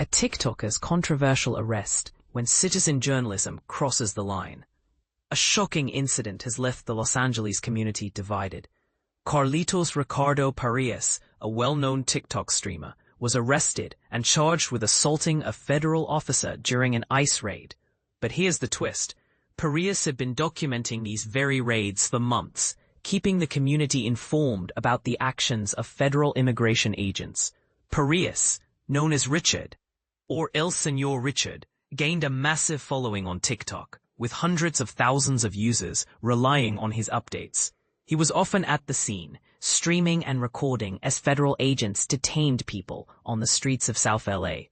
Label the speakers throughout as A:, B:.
A: A TikToker's controversial arrest when citizen journalism crosses the line. A shocking incident has left the Los Angeles community divided. Carlitos Ricardo Parias, a well-known TikTok streamer, was arrested and charged with assaulting a federal officer during an ICE raid. But here's the twist. Parias had been documenting these very raids for months, keeping the community informed about the actions of federal immigration agents. Parias, known as Richard, or El Señor Richard, gained a massive following on TikTok, with hundreds of thousands of users relying on his updates. He was often at the scene, streaming and recording as federal agents detained people on the streets of South LA.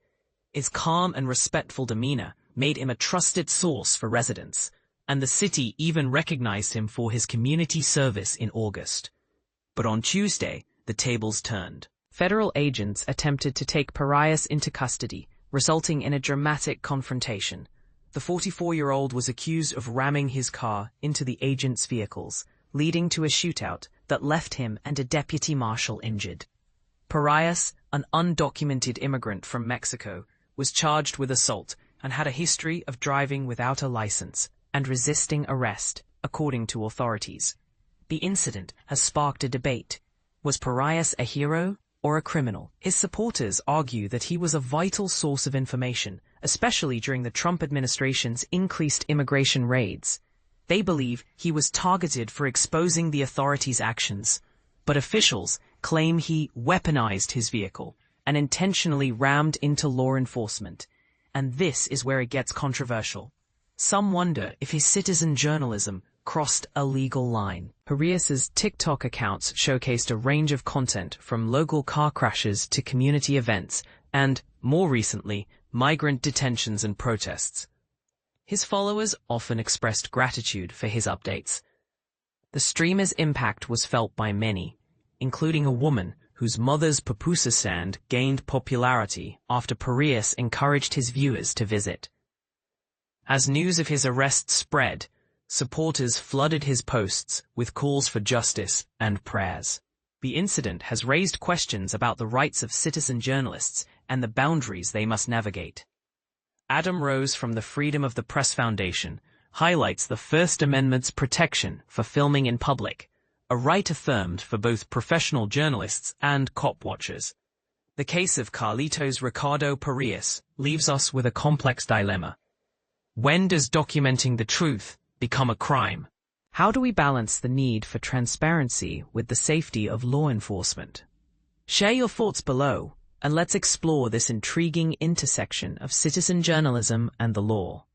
A: His calm and respectful demeanor made him a trusted source for residents, and the city even recognized him for his community service in August. But on Tuesday, the tables turned. Federal agents attempted to take Parias into custody, resulting in a dramatic confrontation. The 44-year-old was accused of ramming his car into the agents' vehicles, leading to a shootout that left him and a deputy marshal injured. Parias, an undocumented immigrant from Mexico, was charged with assault and had a history of driving without a license and resisting arrest, according to authorities. The incident has sparked a debate. Was Parias a hero or a criminal? His supporters argue that he was a vital source of information, especially during the Trump administration's increased immigration raids. They believe he was targeted for exposing the authorities' actions, but officials claim he weaponized his vehicle and intentionally rammed into law enforcement. And this is where it gets controversial. Some wonder if his citizen journalism crossed a legal line. Parias's TikTok accounts showcased a range of content from local car crashes to community events and, more recently, migrant detentions and protests. His followers often expressed gratitude for his updates. The streamer's impact was felt by many, including a woman whose mother's pupusa stand gained popularity after Parias encouraged his viewers to visit. As news of his arrest spread, supporters flooded his posts with calls for justice and prayers. The incident has raised questions about the rights of citizen journalists and the boundaries they must navigate. Adam Rose from the Freedom of the Press Foundation highlights the First Amendment's protection for filming in public, a right affirmed for both professional journalists and cop watchers. The case of Carlitos Ricardo Parias leaves us with a complex dilemma. When does documenting the truth become a crime? How do we balance the need for transparency with the safety of law enforcement? Share your thoughts below, and let's explore this intriguing intersection of citizen journalism and the law.